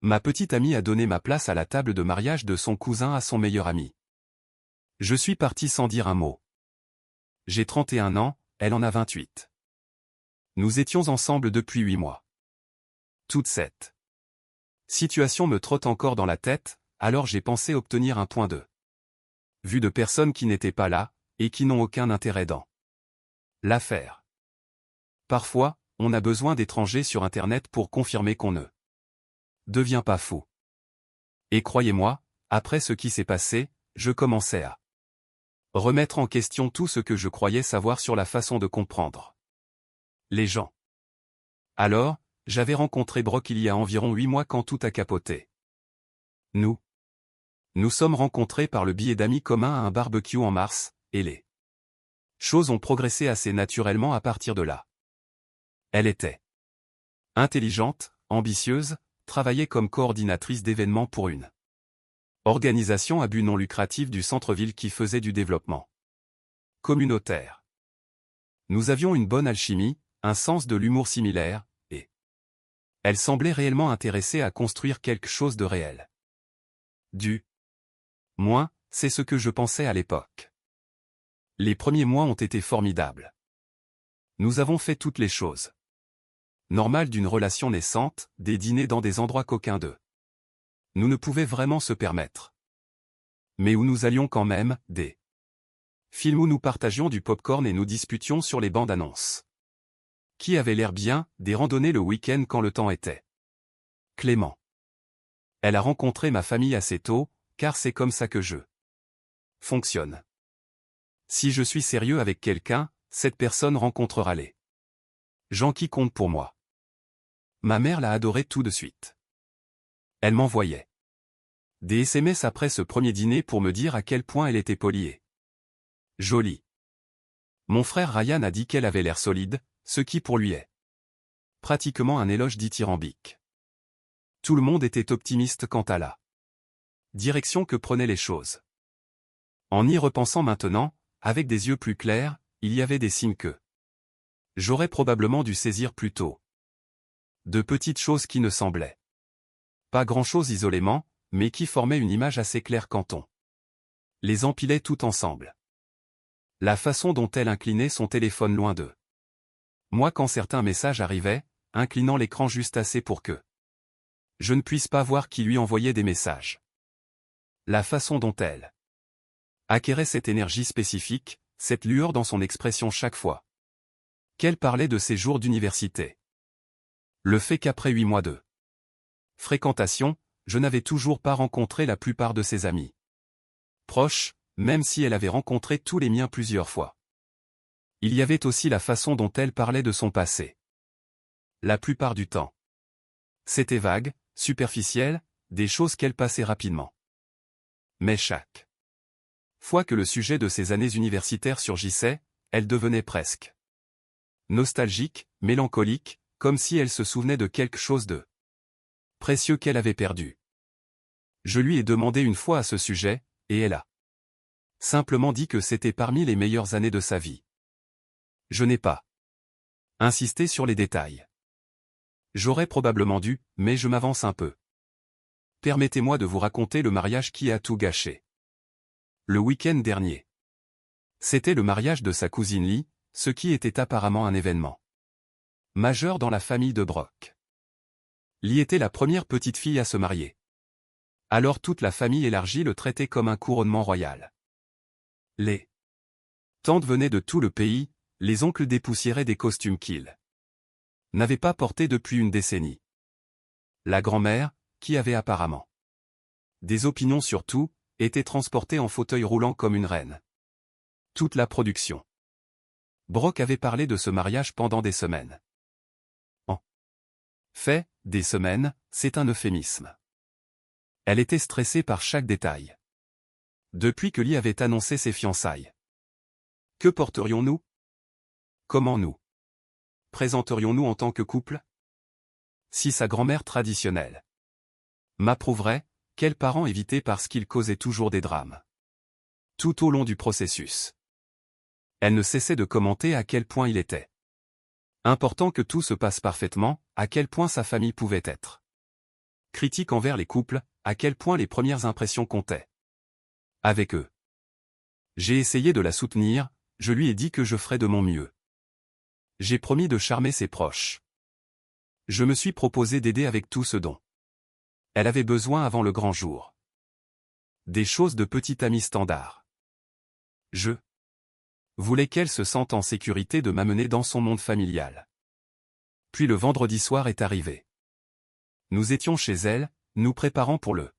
Ma petite amie a donné ma place à la table de mariage de son cousin à son meilleur ami. Je suis parti sans dire un mot. J'ai 31 ans, elle en a 28. Nous étions ensemble depuis 8 mois. Toute cette situation me trotte encore dans la tête, alors j'ai pensé obtenir un point de vue de personnes qui n'étaient pas là, et qui n'ont aucun intérêt dans l'affaire. Parfois, on a besoin d'étrangers sur Internet pour confirmer qu'on ne devient pas fou. Et croyez-moi, après ce qui s'est passé, je commençais à remettre en question tout ce que je croyais savoir sur la façon de comprendre les gens. Alors, j'avais rencontré Brock il y a environ 8 mois quand tout a capoté. Nous sommes rencontrés par le biais d'amis communs à un barbecue en mars, et les choses ont progressé assez naturellement à partir de là. Elle était intelligente, ambitieuse, travaillait comme coordinatrice d'événements pour une organisation à but non lucratif du centre-ville qui faisait du développement communautaire. Nous avions une bonne alchimie, un sens de l'humour similaire, et elle semblait réellement intéressée à construire quelque chose de réel. Du moins, c'est ce que je pensais à l'époque. Les premiers mois ont été formidables. Nous avons fait toutes les choses normales d'une relation naissante, des dîners dans des endroits qu'aucun d'eux nous ne pouvait vraiment se permettre. Mais où nous allions quand même, des films où nous partagions du popcorn et nous disputions sur les bandes annonces. Qui avait l'air bien, des randonnées le week-end quand le temps était clément. Elle a rencontré ma famille assez tôt, car c'est comme ça que je fonctionne. Si je suis sérieux avec quelqu'un, cette personne rencontrera les gens qui comptent pour moi. Ma mère l'a adoré tout de suite. Elle m'envoyait des SMS après ce premier dîner pour me dire à quel point elle était polie et jolie. Mon frère Ryan a dit qu'elle avait l'air solide, ce qui pour lui est pratiquement un éloge dithyrambique. Tout le monde était optimiste quant à la direction que prenaient les choses. En y repensant maintenant, avec des yeux plus clairs, il y avait des signes que j'aurais probablement dû saisir plus tôt. De petites choses qui ne semblaient pas grand-chose isolément, mais qui formaient une image assez claire quand on les empilait tout ensemble. La façon dont elle inclinait son téléphone loin d'eux. Moi quand certains messages arrivaient, inclinant l'écran juste assez pour que je ne puisse pas voir qui lui envoyait des messages. La façon dont elle acquérait cette énergie spécifique, cette lueur dans son expression chaque fois qu'elle parlait de ses jours d'université. Le fait qu'après 8 mois de fréquentation, je n'avais toujours pas rencontré la plupart de ses amis proches, même si elle avait rencontré tous les miens plusieurs fois. Il y avait aussi la façon dont elle parlait de son passé. La plupart du temps, c'était vague, superficiel, des choses qu'elle passait rapidement. Mais chaque fois que le sujet de ses années universitaires surgissait, elle devenait presque nostalgique, mélancolique, comme si elle se souvenait de quelque chose de précieux qu'elle avait perdu. Je lui ai demandé une fois à ce sujet, et elle a simplement dit que c'était parmi les meilleures années de sa vie. Je n'ai pas insisté sur les détails. J'aurais probablement dû, mais je m'avance un peu. Permettez-moi de vous raconter le mariage qui a tout gâché. Le week-end dernier. C'était le mariage de sa cousine Lee, ce qui était apparemment un événement majeur dans la famille de Brock. Lee était la première petite fille à se marier. Alors toute la famille élargie le traitait comme un couronnement royal. Les tantes venaient de tout le pays, les oncles dépoussiéraient des costumes qu'ils n'avaient pas portés depuis une décennie. La grand-mère, qui avait apparemment des opinions sur tout, était transportée en fauteuil roulant comme une reine. Toute la production. Brock avait parlé de ce mariage pendant des semaines. En fait, des semaines, c'est un euphémisme. Elle était stressée par chaque détail. Depuis que Lee avait annoncé ses fiançailles. Que porterions-nous? Comment nous présenterions-nous en tant que couple? Si sa grand-mère traditionnelle m'approuverait, quels parents éviter parce qu'il causait toujours des drames. Tout au long du processus. Elle ne cessait de commenter à quel point il était important que tout se passe parfaitement, à quel point sa famille pouvait être Critique envers les couples, à quel point les premières impressions comptaient. Avec eux. J'ai essayé de la soutenir, je lui ai dit que je ferais de mon mieux. J'ai promis de charmer ses proches. Je me suis proposé d'aider avec tout ce dont elle avait besoin avant le grand jour. Des choses de petit ami standard. Je voulais qu'elle se sente en sécurité de m'amener dans son monde familial. Puis le vendredi soir est arrivé. Nous étions chez elle, nous préparant pour le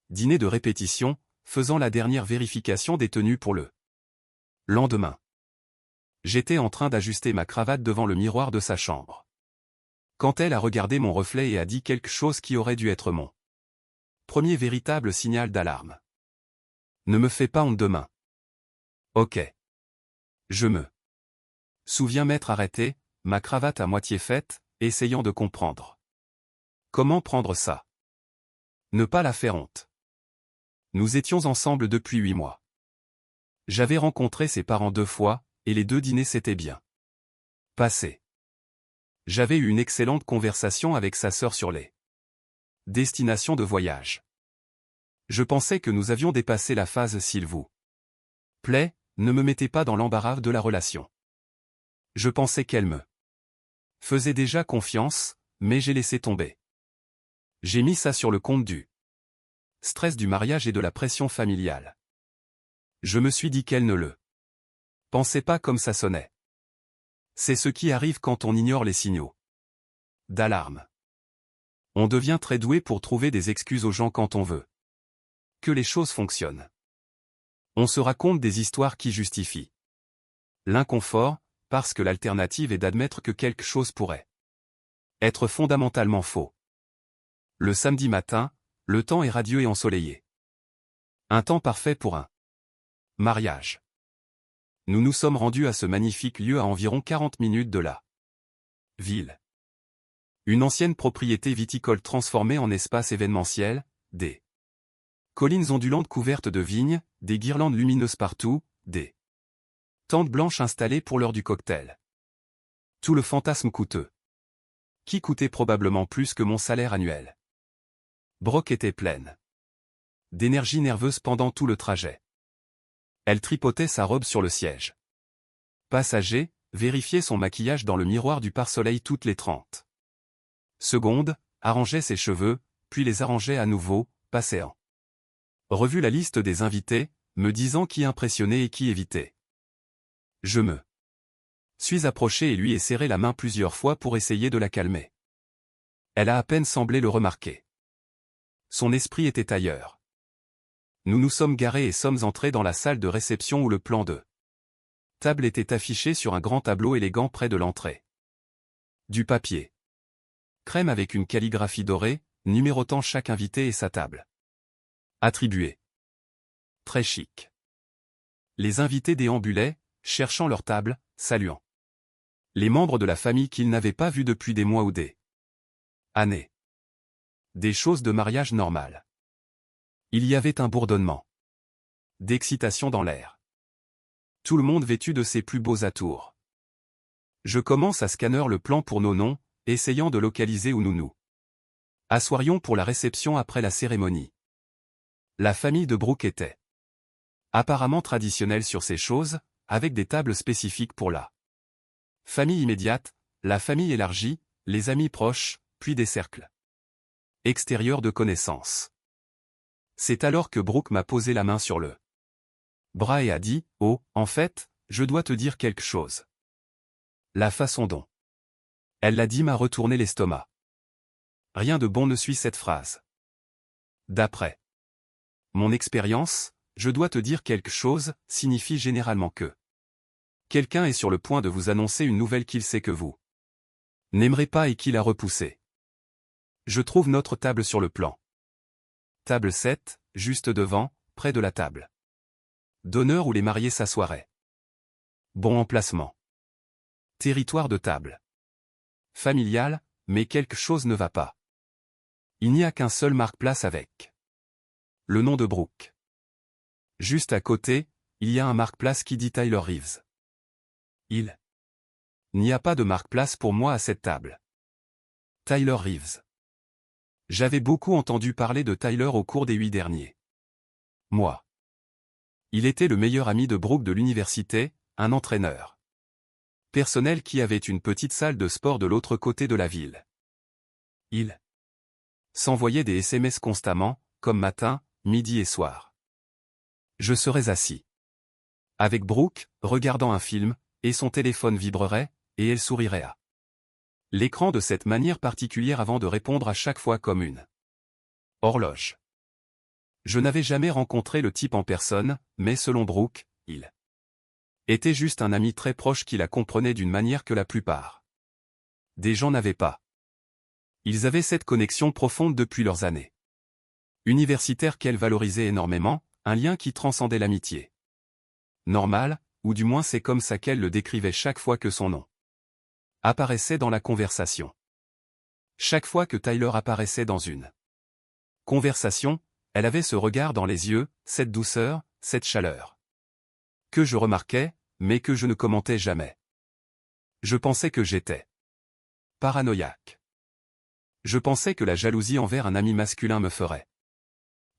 dîner de répétition, faisant la dernière vérification des tenues pour le lendemain. J'étais en train d'ajuster ma cravate devant le miroir de sa chambre. Quand elle a regardé mon reflet et a dit quelque chose qui aurait dû être mon premier véritable signal d'alarme. Ne me fais pas honte demain. Ok. Je me souviens m'être arrêté, ma cravate à moitié faite, essayant de comprendre. Comment prendre ça? Ne pas la faire honte. Nous étions ensemble depuis 8 mois. J'avais rencontré ses parents 2 fois, et les 2 dîners s'étaient bien passés. J'avais eu une excellente conversation avec sa sœur sur les destinations de voyage. Je pensais que nous avions dépassé la phase s'il vous plaît, ne me mettez pas dans l'embarras de la relation. Je pensais qu'elle me faisait déjà confiance, mais j'ai laissé tomber. J'ai mis ça sur le compte du stress du mariage et de la pression familiale. Je me suis dit qu'elle ne le pensait pas comme ça sonnait. C'est ce qui arrive quand on ignore les signaux d'alarme. On devient très doué pour trouver des excuses aux gens quand on veut que les choses fonctionnent. On se raconte des histoires qui justifient l'inconfort, parce que l'alternative est d'admettre que quelque chose pourrait être fondamentalement faux. Le samedi matin, le temps est radieux et ensoleillé. Un temps parfait pour un mariage. Nous nous sommes rendus à ce magnifique lieu à environ 40 minutes de la ville. Une ancienne propriété viticole transformée en espace événementiel, des collines ondulantes couvertes de vignes, des guirlandes lumineuses partout, des tentes blanches installées pour l'heure du cocktail. Tout le fantasme coûteux. Qui coûtait probablement plus que mon salaire annuel. Brooke était pleine d'énergie nerveuse pendant tout le trajet. Elle tripotait sa robe sur le siège passager, vérifiait son maquillage dans le miroir du pare-soleil toutes les 30 secondes, arrangeait ses cheveux, puis les arrangeait à nouveau, passait en revue la liste des invités, me disant qui impressionnait et qui évitait. Je me suis approché et lui ai serré la main plusieurs fois pour essayer de la calmer. Elle a à peine semblé le remarquer. Son esprit était ailleurs. Nous nous sommes garés et sommes entrés dans la salle de réception où le plan de table était affiché sur un grand tableau élégant près de l'entrée. Du papier crème avec une calligraphie dorée, numérotant chaque invité et sa table. Attribué. Très chic. Les invités déambulaient, cherchant leur table, saluant les membres de la famille qu'ils n'avaient pas vus depuis des mois ou des années. Des choses de mariage normales. Il y avait un bourdonnement d'excitation dans l'air. Tout le monde vêtu de ses plus beaux atours. Je commence à scanner le plan pour nos noms, essayant de localiser où nous nous assoirions pour la réception après la cérémonie. La famille de Brooke était apparemment traditionnelle sur ces choses, avec des tables spécifiques pour la famille immédiate, la famille élargie, les amis proches, puis des cercles extérieurs de connaissances. C'est alors que Brooke m'a posé la main sur le bras et a dit « Oh, en fait, je dois te dire quelque chose. » La façon dont elle l'a dit m'a retourné l'estomac. Rien de bon ne suit cette phrase. D'après mon expérience, je dois te dire quelque chose, signifie généralement que quelqu'un est sur le point de vous annoncer une nouvelle qu'il sait que vous n'aimerez pas et qu'il a repoussée. Je trouve notre table sur le plan. Table 7, juste devant, près de la table d'honneur où les mariés s'assoiraient. Bon emplacement. Territoire de table familial, mais quelque chose ne va pas. Il n'y a qu'un seul marque-place avec le nom de Brooke. Juste à côté, il y a un marque-place qui dit Tyler Reeves. Il n'y a pas de marque-place pour moi à cette table. Tyler Reeves. J'avais beaucoup entendu parler de Tyler au cours des 8 derniers mois. Il était le meilleur ami de Brooke de l'université, un entraîneur personnel qui avait une petite salle de sport de l'autre côté de la ville. Il s'envoyait des SMS constamment, comme matin, midi et soir. Je serais assis avec Brooke, regardant un film, et son téléphone vibrerait, et elle sourirait à l'écran de cette manière particulière avant de répondre à chaque fois comme une horloge. Je n'avais jamais rencontré le type en personne, mais selon Brooke, il était juste un ami très proche qui la comprenait d'une manière que la plupart des gens n'avaient pas. Ils avaient cette connexion profonde depuis leurs années universitaires qu'elle valorisait énormément, un lien qui transcendait l'amitié normale, ou du moins c'est comme ça qu'elle le décrivait chaque fois que son nom apparaissait dans la conversation. Chaque fois que Tyler apparaissait dans une conversation, elle avait ce regard dans les yeux, cette douceur, cette chaleur que je remarquais, mais que je ne commentais jamais. Je pensais que j'étais paranoïaque. Je pensais que la jalousie envers un ami masculin me ferait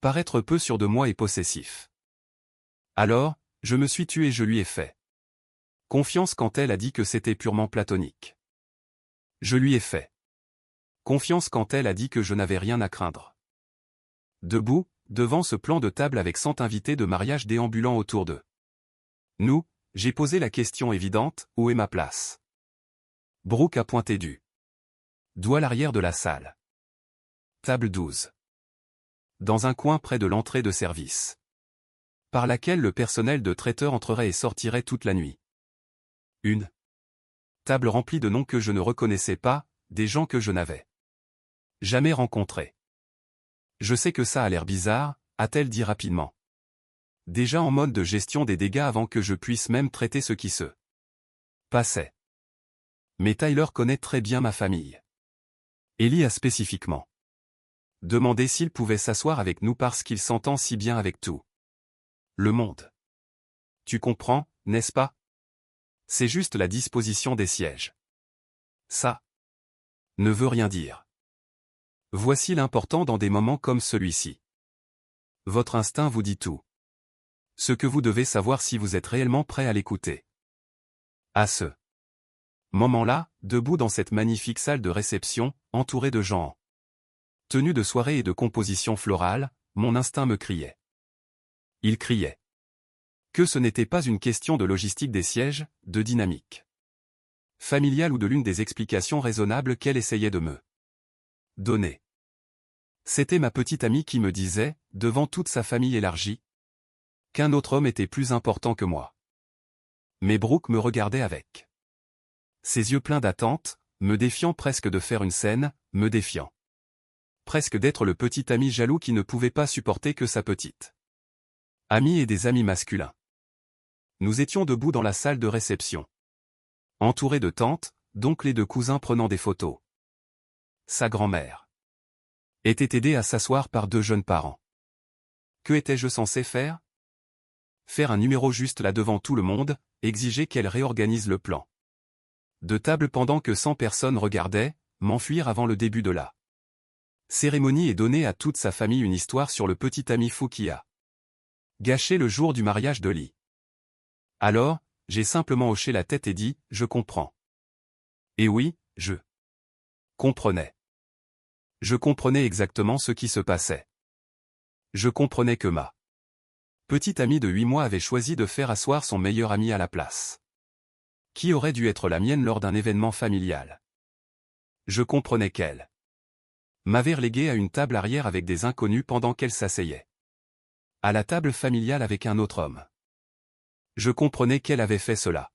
paraître peu sûr de moi et possessif. Alors, je me suis tué et je lui ai fait confiance quand elle a dit que c'était purement platonique. Je lui ai fait confiance quand elle a dit que je n'avais rien à craindre. Debout, devant ce plan de table avec 100 invités de mariage déambulant autour d'eux. Nous, j'ai posé la question évidente, où est ma place? Brooke a pointé du doigt l'arrière de la salle. Table 12. Dans un coin près de l'entrée de service, par laquelle le personnel de traiteur entrerait et sortirait toute la nuit. Une table remplie de noms que je ne reconnaissais pas, des gens que je n'avais jamais rencontrés. Je sais que ça a l'air bizarre, a-t-elle dit rapidement. Déjà en mode de gestion des dégâts avant que je puisse même traiter ce qui se passait. Mais Tyler connaît très bien ma famille. Ellie a spécifiquement demandé s'il pouvait s'asseoir avec nous parce qu'il s'entend si bien avec tout le monde. Tu comprends, n'est-ce pas? C'est juste la disposition des sièges. Ça ne veut rien dire. Voici l'important dans des moments comme celui-ci. Votre instinct vous dit tout. Ce que vous devez savoir si vous êtes réellement prêt à l'écouter. À ce moment-là, debout dans cette magnifique salle de réception, entouré de gens en tenue de soirée et de composition florale, mon instinct me criait. Il criait. Que ce n'était pas une question de logistique des sièges, de dynamique familiale ou de l'une des explications raisonnables qu'elle essayait de me donner. C'était ma petite amie qui me disait, devant toute sa famille élargie, qu'un autre homme était plus important que moi. Mais Brooke me regardait avec ses yeux pleins d'attente, me défiant presque de faire une scène, me défiant presque d'être le petit ami jaloux qui ne pouvait pas supporter que sa petite amie ait des amis masculins. Nous étions debout dans la salle de réception, entourés de tantes, d'oncles et de cousins prenant des photos. Sa grand-mère était aidée à s'asseoir par 2 jeunes parents. Que étais-je censé faire? Faire un numéro juste là devant tout le monde, exiger qu'elle réorganise le plan de table pendant que 100 personnes regardaient, m'enfuir avant le début de la cérémonie et donner à toute sa famille une histoire sur le petit ami fou qui a gâché le jour du mariage de Lee. Alors, j'ai simplement hoché la tête et dit, je comprends. Et oui, je comprenais. Je comprenais exactement ce qui se passait. Je comprenais que ma petite amie de 8 mois avait choisi de faire asseoir son meilleur ami à la place qui aurait dû être la mienne lors d'un événement familial. Je comprenais qu'elle m'avait relégué à une table arrière avec des inconnus pendant qu'elle s'asseyait à la table familiale avec un autre homme. Je comprenais qu'elle avait fait cela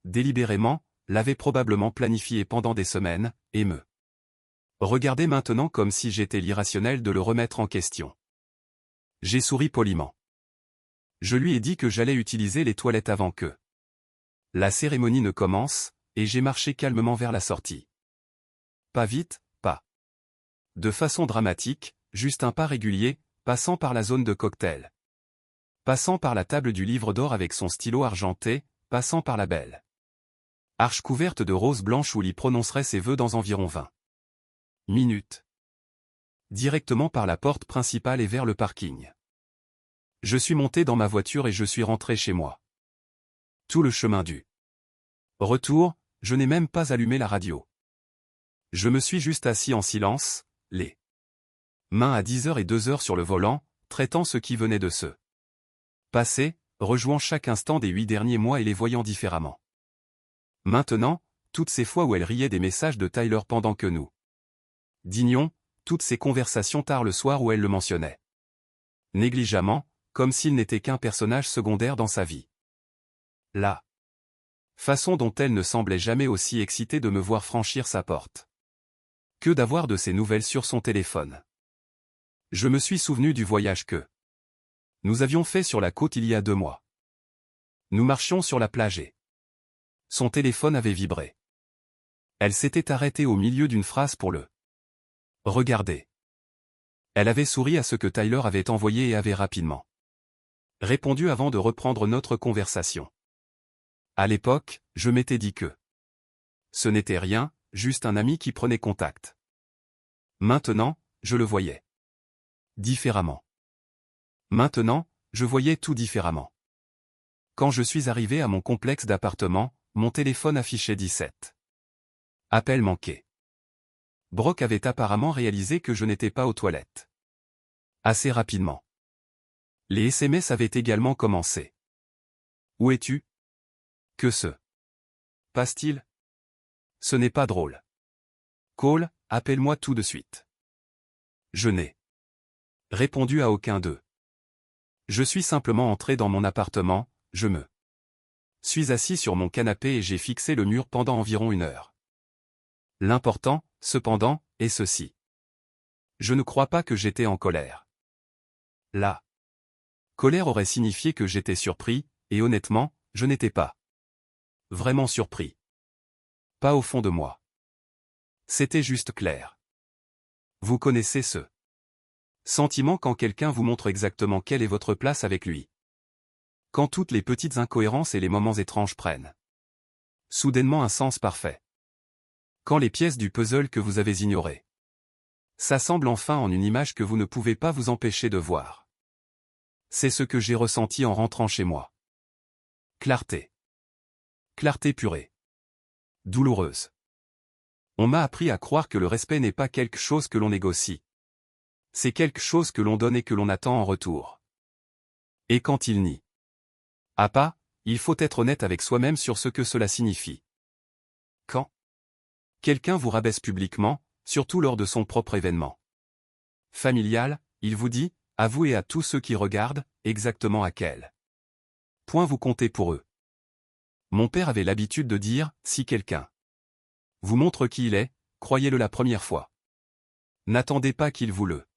délibérément, l'avait probablement planifié pendant des semaines, et me regardait maintenant comme si j'étais l'irrationnel de le remettre en question. J'ai souri poliment. Je lui ai dit que j'allais utiliser les toilettes avant que la cérémonie ne commence, et j'ai marché calmement vers la sortie. Pas vite, pas de façon dramatique, juste un pas régulier, passant par la zone de cocktail. Passant par la table du livre d'or avec son stylo argenté, passant par la belle arche couverte de roses blanches où Lee prononcerait ses vœux dans environ 20 minutes. directement par la porte principale et vers le parking. Je suis monté dans ma voiture et je suis rentré chez moi. Tout le chemin du retour, je n'ai même pas allumé la radio. Je me suis juste assis en silence, les mains à 10h et 2h sur le volant, traitant ce qui venait de se passer, rejouant chaque instant des 8 derniers mois et les voyant différemment. Maintenant, toutes ces fois où elle riait des messages de Tyler pendant que nous dînions, toutes ces conversations tard le soir où elle le mentionnait négligemment, comme s'il n'était qu'un personnage secondaire dans sa vie. La façon dont elle ne semblait jamais aussi excitée de me voir franchir sa porte que d'avoir de ses nouvelles sur son téléphone. Je me suis souvenu du voyage que nous avions fait sur la côte il y a 2 mois. Nous marchions sur la plage et son téléphone avait vibré. Elle s'était arrêtée au milieu d'une phrase pour le regarder. Elle avait souri à ce que Tyler avait envoyé et avait rapidement répondu avant de reprendre notre conversation. À l'époque, je m'étais dit que ce n'était rien, juste un ami qui prenait contact. Maintenant, je le voyais différemment. Maintenant, je voyais tout différemment. Quand je suis arrivé à mon complexe d'appartements, mon téléphone affichait 17 appels manqués. Brock avait apparemment réalisé que je n'étais pas aux toilettes. Assez rapidement. Les SMS avaient également commencé. Où es-tu? Que se passe-t-il? Ce n'est pas drôle. Cole, appelle-moi tout de suite. Je n'ai répondu à aucun d'eux. Je suis simplement entré dans mon appartement, je me suis assis sur mon canapé et j'ai fixé le mur pendant environ 1 heure. L'important, cependant, est ceci. Je ne crois pas que j'étais en colère. La colère aurait signifié que j'étais surpris, et honnêtement, je n'étais pas vraiment surpris. Pas au fond de moi. C'était juste clair. Vous connaissez ce sentiment quand quelqu'un vous montre exactement quelle est votre place avec lui. Quand toutes les petites incohérences et les moments étranges prennent soudainement un sens parfait. Quand les pièces du puzzle que vous avez ignorées s'assemblent enfin en une image que vous ne pouvez pas vous empêcher de voir. C'est ce que j'ai ressenti en rentrant chez moi. Clarté. Clarté purée. Douloureuse. On m'a appris à croire que le respect n'est pas quelque chose que l'on négocie. C'est quelque chose que l'on donne et que l'on attend en retour. Et quand il n'y a pas, il faut être honnête avec soi-même sur ce que cela signifie. Quand quelqu'un vous rabaisse publiquement, surtout lors de son propre événement familial, il vous dit, à vous et à tous ceux qui regardent, exactement à quel point vous comptez pour eux. Mon père avait l'habitude de dire, si quelqu'un vous montre qui il est, croyez-le la première fois. N'attendez pas qu'il vous le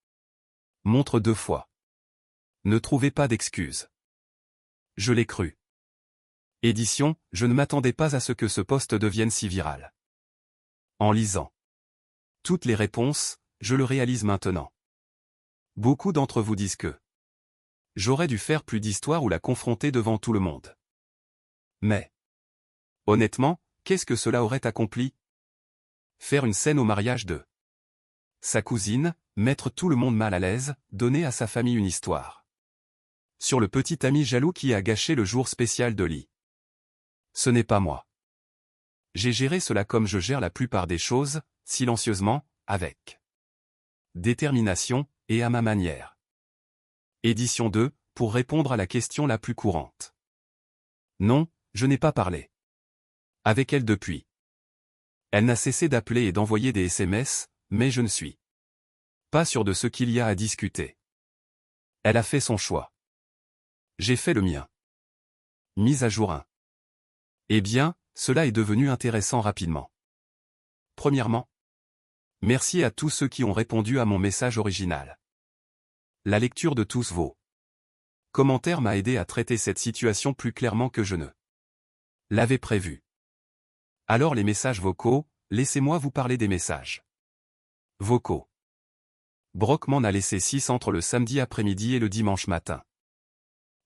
montre 2 fois. Ne trouvez pas d'excuses. Je l'ai cru. Édition, je ne m'attendais pas à ce que ce post devienne si viral. En lisant toutes les réponses, je le réalise maintenant. Beaucoup d'entre vous disent que j'aurais dû faire plus d'histoire ou la confronter devant tout le monde. Mais, honnêtement, qu'est-ce que cela aurait accompli? Faire une scène au mariage de sa cousine, mettre tout le monde mal à l'aise, donner à sa famille une histoire sur le petit ami jaloux qui a gâché le jour spécial de Lee. Ce n'est pas moi. J'ai géré cela comme je gère la plupart des choses, silencieusement, avec détermination, et à ma manière. Édition 2, pour répondre à la question la plus courante. Non, je n'ai pas parlé avec elle depuis. Elle n'a cessé d'appeler et d'envoyer des SMS, mais je ne suis pas sûr de ce qu'il y a à discuter. Elle a fait son choix. J'ai fait le mien. Mise à jour 1. Eh bien, cela est devenu intéressant rapidement. Premièrement, merci à tous ceux qui ont répondu à mon message original. La lecture de tous vos commentaires m'a aidé à traiter cette situation plus clairement que je ne l'avais prévu. Alors les messages vocaux, laissez-moi vous parler des messages vocaux. Brock m'en a laissé 6 entre le samedi après-midi et le dimanche matin.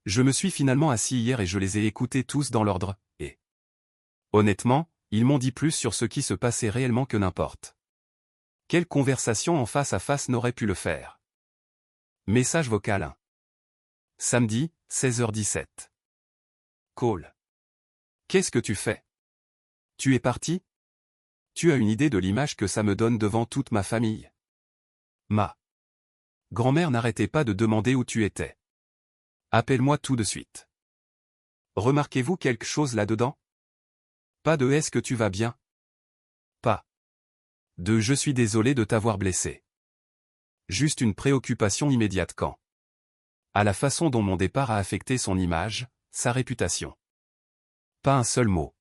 Je me suis finalement assis hier et je les ai écoutés tous dans l'ordre, et honnêtement, ils m'ont dit plus sur ce qui se passait réellement que n'importe Quelle conversation en face à face n'aurait pu le faire? Message vocal 1. Samedi, 16h17. Call. Qu'est-ce que tu fais? Tu es parti? Tu as une idée de l'image que ça me donne devant toute ma famille? Ma grand-mère n'arrêtait pas de demander où tu étais. Appelle-moi tout de suite. Remarquez-vous quelque chose là-dedans? Pas de est-ce que tu vas bien? Pas de je suis désolé de t'avoir blessé. Juste une préoccupation immédiate quant à la façon dont mon départ a affecté son image, sa réputation. Pas un seul mot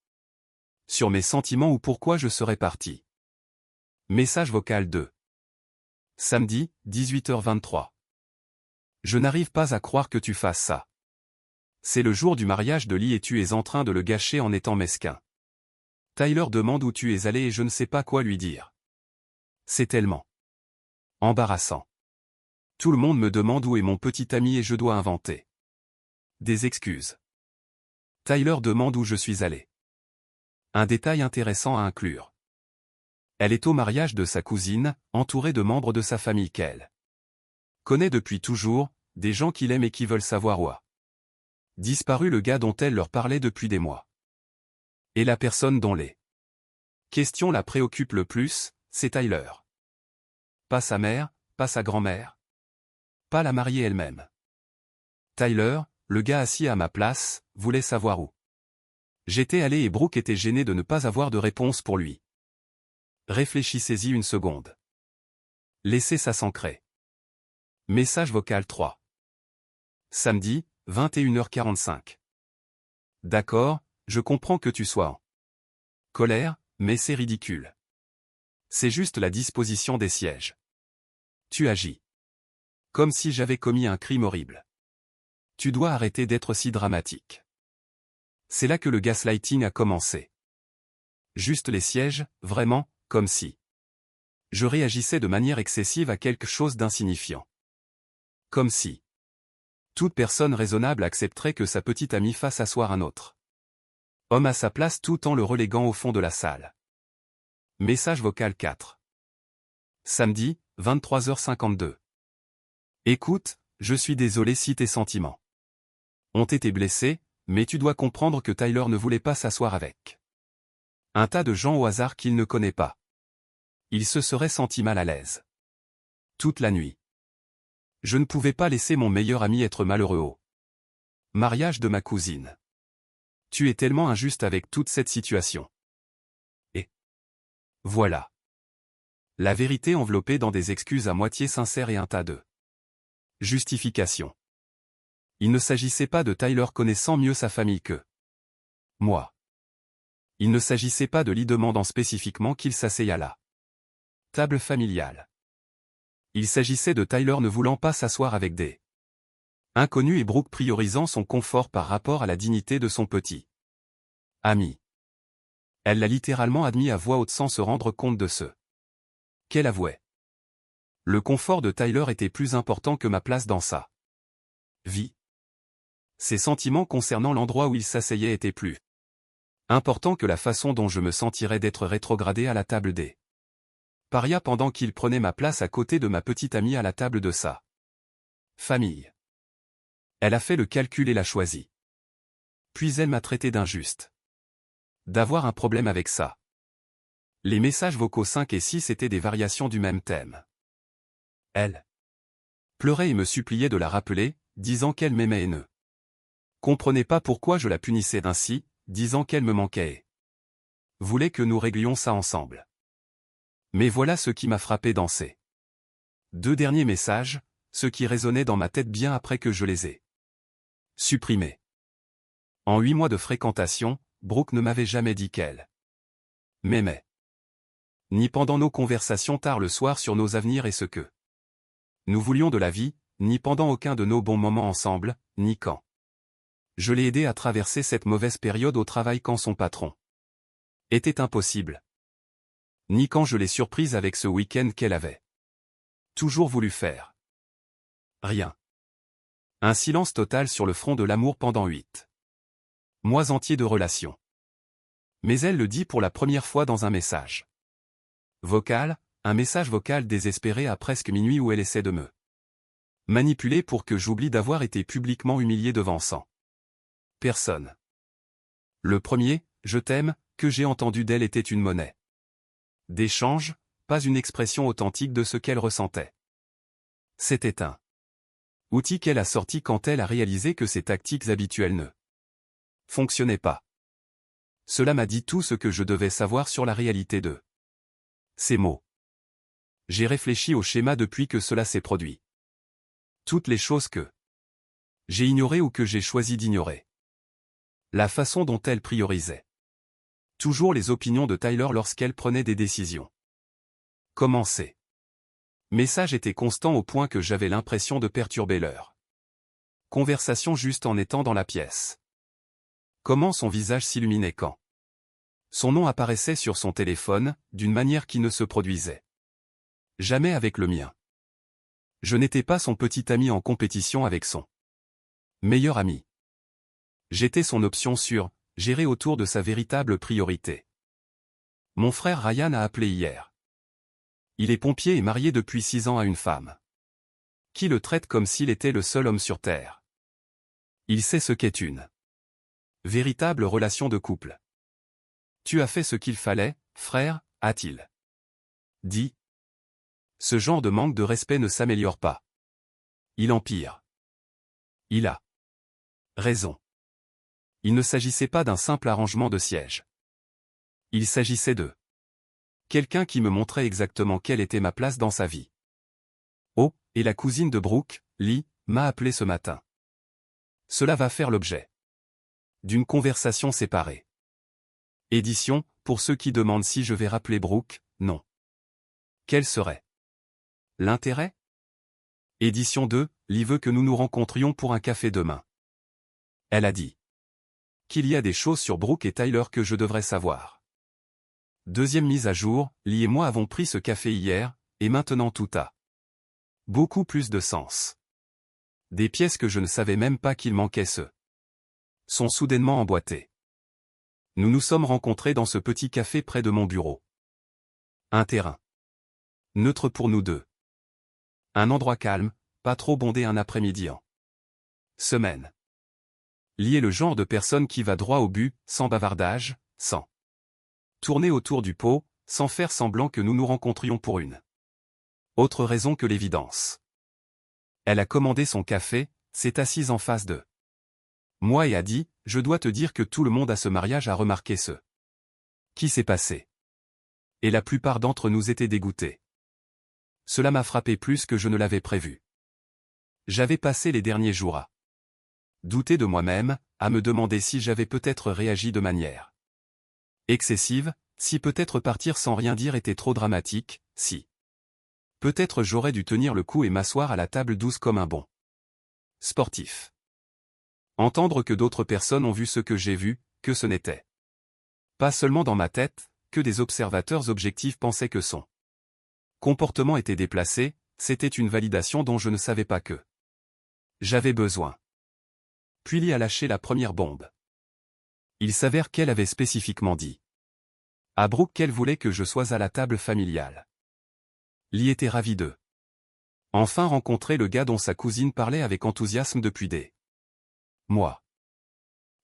sur mes sentiments ou pourquoi je serais parti. Message vocal 2. Samedi, 18h23. Je n'arrive pas à croire que tu fasses ça. C'est le jour du mariage de Lee et tu es en train de le gâcher en étant mesquin. Tyler demande où tu es allé et je ne sais pas quoi lui dire. C'est tellement embarrassant. Tout le monde me demande où est mon petit ami et je dois inventer des excuses. Tyler demande où je suis allé. Un détail intéressant à inclure. Elle est au mariage de sa cousine, entourée de membres de sa famille qu'elle connaît depuis toujours, des gens qu'il aime et qui veulent savoir où a disparu le gars dont elle leur parlait depuis des mois. Et la personne dont les questions la préoccupent le plus, c'est Tyler. Pas sa mère, pas sa grand-mère. Pas la mariée elle-même. Tyler, le gars assis à ma place, voulait savoir où j'étais allé et Brooke était gêné de ne pas avoir de réponse pour lui. Réfléchissez-y une seconde. Laissez ça s'ancrer. Message vocal 3. Samedi, 21h45. D'accord, je comprends que tu sois en colère, mais c'est ridicule. C'est juste la disposition des sièges. Tu agis comme si j'avais commis un crime horrible. Tu dois arrêter d'être si dramatique. C'est là que le gaslighting a commencé. Juste les sièges, vraiment, comme si je réagissais de manière excessive à quelque chose d'insignifiant. Comme si toute personne raisonnable accepterait que sa petite amie fasse asseoir un autre homme à sa place tout en le reléguant au fond de la salle. Message vocal 4. Samedi, 23h52. Écoute, je suis désolé si tes sentiments ont été blessés, mais tu dois comprendre que Tyler ne voulait pas s'asseoir avec un tas de gens au hasard qu'il ne connaît pas. Il se serait senti mal à l'aise toute la nuit. Je ne pouvais pas laisser mon meilleur ami être malheureux au mariage de ma cousine. Tu es tellement injuste avec toute cette situation. Et voilà. La vérité enveloppée dans des excuses à moitié sincères et un tas de justifications. Il ne s'agissait pas de Tyler connaissant mieux sa famille que moi. Il ne s'agissait pas de Lee demandant spécifiquement qu'il s'asseye à la table familiale. Il s'agissait de Tyler ne voulant pas s'asseoir avec des inconnus et Brooke priorisant son confort par rapport à la dignité de son petit ami. Elle l'a littéralement admis à voix haute sans se rendre compte de ce qu'elle avouait. Le confort de Tyler était plus important que ma place dans sa vie. Ses sentiments concernant l'endroit où il s'asseyait étaient plus importants que la façon dont je me sentirais d'être rétrogradé à la table des parias pendant qu'il prenait ma place à côté de ma petite amie à la table de sa famille. Elle a fait le calcul et l'a choisi. Puis elle m'a traité d'injuste. D'avoir un problème avec ça. Les messages vocaux 5 et 6 étaient des variations du même thème. Elle pleurait et me suppliait de la rappeler, disant qu'elle m'aimait et ne comprenait pas pourquoi je la punissais ainsi, disant qu'elle me manquait et voulait que nous réglions ça ensemble. Mais voilà ce qui m'a frappé dans ces 2 derniers messages, ce qui résonnait dans ma tête bien après que je les ai supprimés. En 8 mois de fréquentation, Brooke ne m'avait jamais dit qu'elle m'aimait. Ni pendant nos conversations tard le soir sur nos avenirs et ce que nous voulions de la vie, ni pendant aucun de nos bons moments ensemble, ni quand je l'ai aidé à traverser cette mauvaise période au travail quand son patron était impossible. Ni quand je l'ai surprise avec ce week-end qu'elle avait toujours voulu faire. Rien. Un silence total sur le front de l'amour pendant 8 mois entiers de relation. Mais elle le dit pour la première fois dans un message vocal, un message vocal désespéré à presque minuit où elle essaie de me manipuler pour que j'oublie d'avoir été publiquement humilié devant 100 personnes. Le premier, je t'aime, que j'ai entendu d'elle était une monnaie d'échange, pas une expression authentique de ce qu'elle ressentait. C'était un outil qu'elle a sorti quand elle a réalisé que ses tactiques habituelles ne fonctionnaient pas. Cela m'a dit tout ce que je devais savoir sur la réalité de ces mots. J'ai réfléchi au schéma depuis que cela s'est produit. Toutes les choses que j'ai ignorées ou que j'ai choisi d'ignorer. La façon dont elle priorisait toujours les opinions de Tyler lorsqu'elle prenait des décisions. Comment ces messages étaient constants au point que j'avais l'impression de perturber leur conversation juste en étant dans la pièce. Comment son visage s'illuminait quand son nom apparaissait sur son téléphone, d'une manière qui ne se produisait jamais avec le mien. Je n'étais pas son petit ami en compétition avec son meilleur ami. J'étais son option sûre, gérée autour de sa véritable priorité. Mon frère Ryan a appelé hier. Il est pompier et marié depuis 6 ans à une femme qui le traite comme s'il était le seul homme sur Terre. Il sait ce qu'est une véritable relation de couple. Tu as fait ce qu'il fallait, frère, a-t-il dit. Ce genre de manque de respect ne s'améliore pas. Il empire. Il a raison. Il ne s'agissait pas d'un simple arrangement de siège. Il s'agissait de quelqu'un qui me montrait exactement quelle était ma place dans sa vie. Oh, et la cousine de Brooke, Lee, m'a appelé ce matin. Cela va faire l'objet d'une conversation séparée. Édition, pour ceux qui demandent si je vais rappeler Brooke, non. Quel serait l'intérêt? Édition 2, Lee veut que nous nous rencontrions pour un café demain. Elle a dit qu'il y a des choses sur Brooke et Tyler que je devrais savoir. Deuxième mise à jour, Lee et moi avons pris ce café hier, et maintenant tout a beaucoup plus de sens. Des pièces que je ne savais même pas qu'il manquait sont soudainement emboîtées. Nous nous sommes rencontrés dans ce petit café près de mon bureau. Un terrain neutre pour nous deux. Un endroit calme, pas trop bondé un après-midi en semaine. Lee est le genre de personne qui va droit au but, sans bavardage, sans tourner autour du pot, sans faire semblant que nous nous rencontrions pour une autre raison que l'évidence. Elle a commandé son café, s'est assise en face de moi et a dit, je dois te dire que tout le monde à ce mariage a remarqué ce qui s'est passé. Et la plupart d'entre nous étaient dégoûtés. Cela m'a frappé plus que je ne l'avais prévu. J'avais passé les derniers jours à douter de moi-même, à me demander si j'avais peut-être réagi de manière excessive, si peut-être partir sans rien dire était trop dramatique, si peut-être j'aurais dû tenir le coup et m'asseoir à la table douce comme un bon sportif. Entendre que d'autres personnes ont vu ce que j'ai vu, que ce n'était pas seulement dans ma tête, que des observateurs objectifs pensaient que son comportement était déplacé, c'était une validation dont je ne savais pas que j'avais besoin. Puis Lee a lâché la première bombe. Il s'avère qu'elle avait spécifiquement dit à Brooke qu'elle voulait que je sois à la table familiale. Lee était ravi de enfin rencontrer le gars dont sa cousine parlait avec enthousiasme depuis des mois.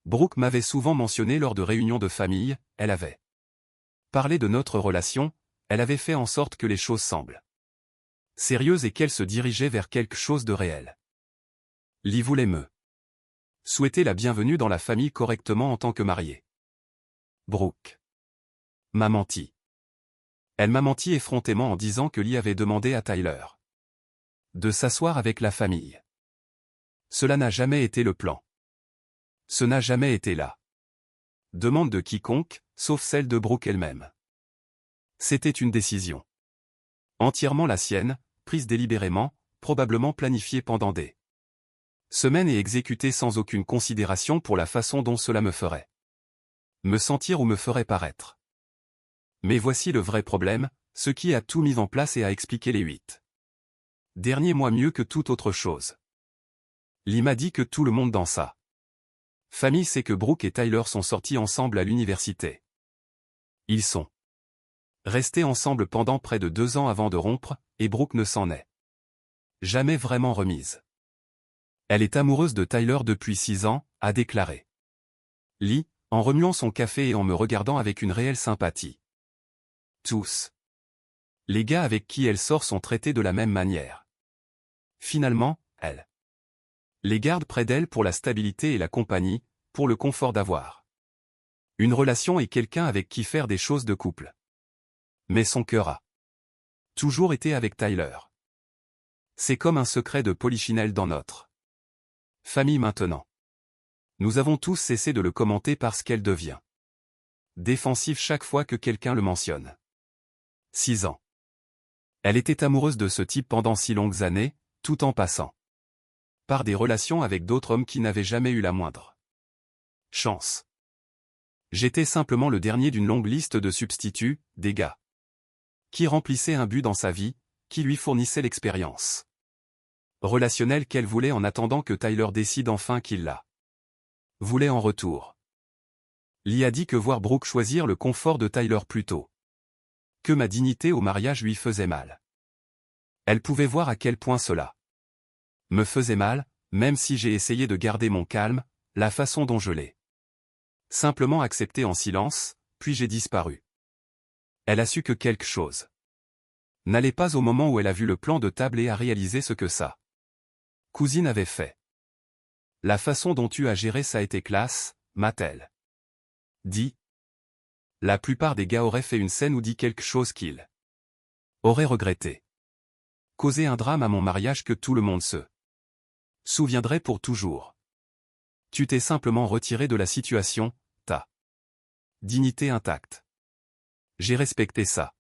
Brooke m'avait souvent mentionné lors de réunions de famille, elle avait parlé de notre relation, elle avait fait en sorte que les choses semblent sérieuses et qu'elle se dirigeait vers quelque chose de réel. Lee voulait me souhaiter la bienvenue dans la famille correctement en tant que marié. Brooke m'a menti. Elle m'a menti effrontément en disant que Lee avait demandé à Tyler de s'asseoir avec la famille. Cela n'a jamais été le plan. Ce n'a jamais été la demande de quiconque, sauf celle de Brooke elle-même. C'était une décision entièrement la sienne, prise délibérément, probablement planifiée pendant des semaines et exécutée sans aucune considération pour la façon dont cela me ferait me sentir ou me ferait paraître. Mais voici le vrai problème, ce qui a tout mis en place et a expliqué les 8 derniers mois mieux que toute autre chose. Lee m'a dit que tout le monde dans sa famille sait que Brooke et Tyler sont sortis ensemble à l'université. Ils sont Restés ensemble pendant près de 2 ans avant de rompre, et Brooke ne s'en est jamais vraiment remise. Elle est amoureuse de Tyler depuis 6 ans, a déclaré Lee, en remuant son café et en me regardant avec une réelle sympathie. Tous les gars avec qui elle sort sont traités de la même manière. Finalement, elle les garde près d'elle pour la stabilité et la compagnie, pour le confort d'avoir une relation et quelqu'un avec qui faire des choses de couple. Mais son cœur a toujours été avec Tyler. C'est comme un secret de polichinelle dans notre famille maintenant. Nous avons tous cessé de le commenter parce qu'elle devient défensive chaque fois que quelqu'un le mentionne. 6 ans. Elle était amoureuse de ce type pendant si longues années, tout en passant par des relations avec d'autres hommes qui n'avaient jamais eu la moindre chance. J'étais simplement le dernier d'une longue liste de substituts, des gars qui remplissaient un but dans sa vie, qui lui fournissaient l'expérience relationnelle qu'elle voulait en attendant que Tyler décide enfin qu'il la voulait en retour. Lee a dit que voir Brooke choisir le confort de Tyler plutôt que ma dignité au mariage lui faisait mal. Elle pouvait voir à quel point cela me faisait mal, même si j'ai essayé de garder mon calme, la façon dont je l'ai simplement accepté en silence, puis j'ai disparu. Elle a su que quelque chose n'allait pas au moment où elle a vu le plan de table et a réalisé ce que sa cousine avait fait. La façon dont tu as géré ça a été classe, m'a-t-elle dit. La plupart des gars auraient fait une scène ou dit quelque chose qu'ils auraient regretté. Causer un drame à mon mariage que tout le monde se souviendrait pour toujours. Tu t'es simplement retiré de la situation, ta dignité intacte. J'ai respecté ça.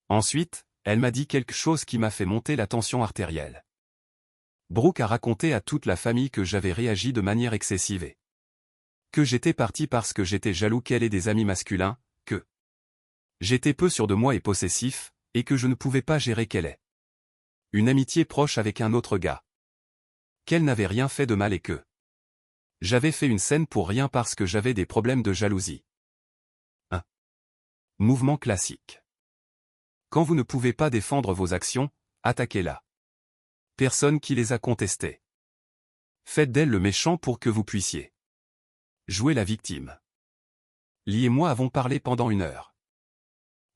Ensuite, elle m'a dit quelque chose qui m'a fait monter la tension artérielle. Brooke a raconté à toute la famille que j'avais réagi de manière excessive et que j'étais parti parce que j'étais jaloux qu'elle ait des amis masculins, que j'étais peu sûr de moi et possessif, et que je ne pouvais pas gérer qu'elle ait une amitié proche avec un autre gars. Qu'elle n'avait rien fait de mal et que j'avais fait une scène pour rien parce que j'avais des problèmes de jalousie. Un mouvement classique. Quand vous ne pouvez pas défendre vos actions, attaquez-la. Personne qui les a contestées. Faites d'elle le méchant pour que vous puissiez jouer la victime. Lee et moi avons parlé pendant 1 heure.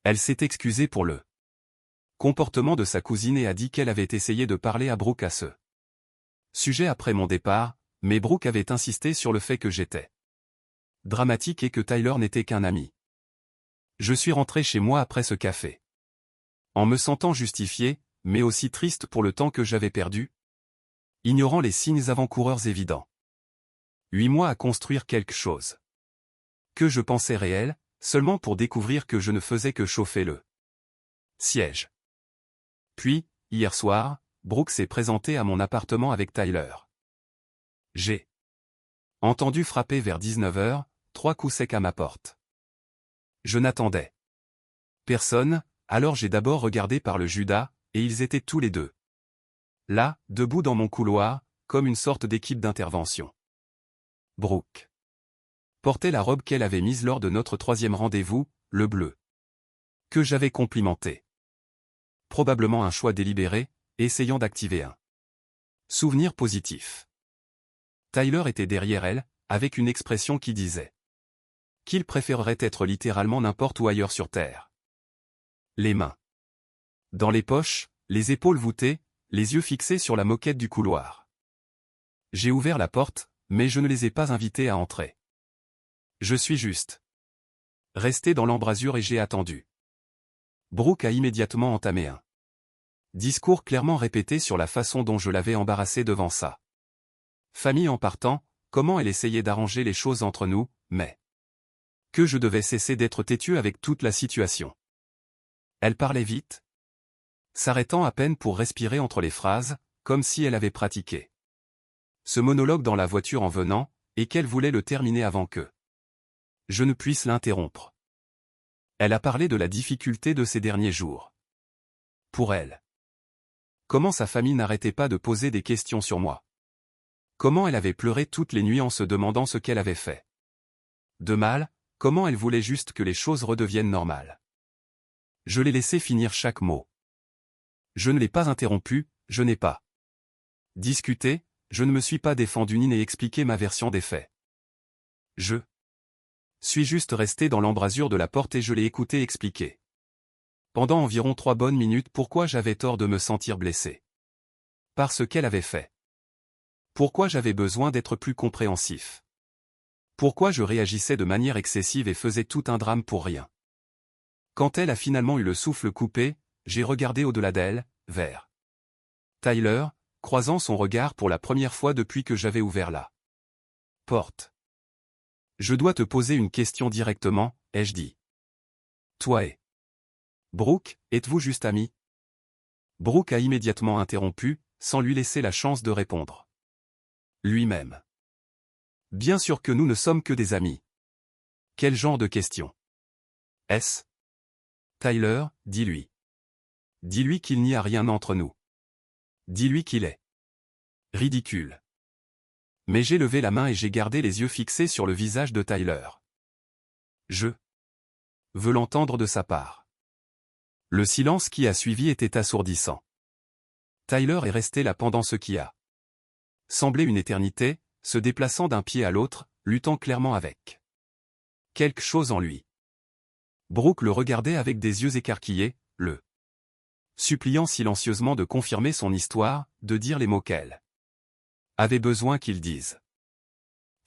Elle s'est excusée pour le comportement de sa cousine et a dit qu'elle avait essayé de parler à Brooke à ce sujet après mon départ, mais Brooke avait insisté sur le fait que j'étais dramatique et que Tyler n'était qu'un ami. Je suis rentré chez moi après ce café. En me sentant justifié, mais aussi triste pour le temps que j'avais perdu, ignorant les signes avant-coureurs évidents. 8 mois à construire quelque chose que je pensais réel, seulement pour découvrir que je ne faisais que chauffer le siège. Puis, hier soir, Brooke s'est présentée à mon appartement avec Tyler. J'ai entendu frapper vers 19h, 3 coups secs à ma porte. Je n'attendais personne, alors j'ai d'abord regardé par le Judas, et ils étaient tous les deux là, debout dans mon couloir, comme une sorte d'équipe d'intervention. Brooke portait la robe qu'elle avait mise lors de notre 3e rendez-vous, le bleu, que j'avais complimenté. Probablement un choix délibéré, essayant d'activer un souvenir positif. Tyler était derrière elle, avec une expression qui disait qu'il préférerait être littéralement n'importe où ailleurs sur Terre. Les mains dans les poches, les épaules voûtées, les yeux fixés sur la moquette du couloir. J'ai ouvert la porte, mais je ne les ai pas invités à entrer. Je suis juste resté dans l'embrasure et j'ai attendu. Brooke a immédiatement entamé un discours clairement répété sur la façon dont je l'avais embarrassée devant sa famille en partant, comment elle essayait d'arranger les choses entre nous, mais que je devais cesser d'être têtu avec toute la situation. Elle parlait vite, s'arrêtant à peine pour respirer entre les phrases, comme si elle avait pratiqué ce monologue dans la voiture en venant, et qu'elle voulait le terminer avant que je ne puisse l'interrompre. Elle a parlé de la difficulté de ces derniers jours. Pour elle. Comment sa famille n'arrêtait pas de poser des questions sur moi. Comment elle avait pleuré toutes les nuits en se demandant ce qu'elle avait fait de mal, comment elle voulait juste que les choses redeviennent normales. Je l'ai laissé finir chaque mot. Je ne l'ai pas interrompu, je n'ai pas discuté, je ne me suis pas défendu ni n'ai expliqué ma version des faits. Je suis juste resté dans l'embrasure de la porte et je l'ai écouté expliquer. Pendant environ 3 bonnes minutes pourquoi j'avais tort de me sentir blessé. Parce qu'elle avait fait. Pourquoi j'avais besoin d'être plus compréhensif. Pourquoi je réagissais de manière excessive et faisais tout un drame pour rien. Quand elle a finalement eu le souffle coupé, j'ai regardé au-delà d'elle, vers Tyler, croisant son regard pour la première fois depuis que j'avais ouvert la porte. Je dois te poser une question directement, ai-je dit. Toi et Brooke, êtes-vous juste amis? Brooke a immédiatement interrompu, sans lui laisser la chance de répondre. Lui-même. Bien sûr que nous ne sommes que des amis. Quel genre de question? Est-ce? Tyler, dis-lui. Dis-lui qu'il n'y a rien entre nous. Dis-lui qu'il est ridicule. Mais j'ai levé la main et j'ai gardé les yeux fixés sur le visage de Tyler. Je veux l'entendre de sa part. Le silence qui a suivi était assourdissant. Tyler est resté là pendant ce qui a semblé une éternité, se déplaçant d'un pied à l'autre, luttant clairement avec quelque chose en lui. Brooke le regardait avec des yeux écarquillés, le suppliant silencieusement de confirmer son histoire, de dire les mots qu'elle avait besoin qu'il dise.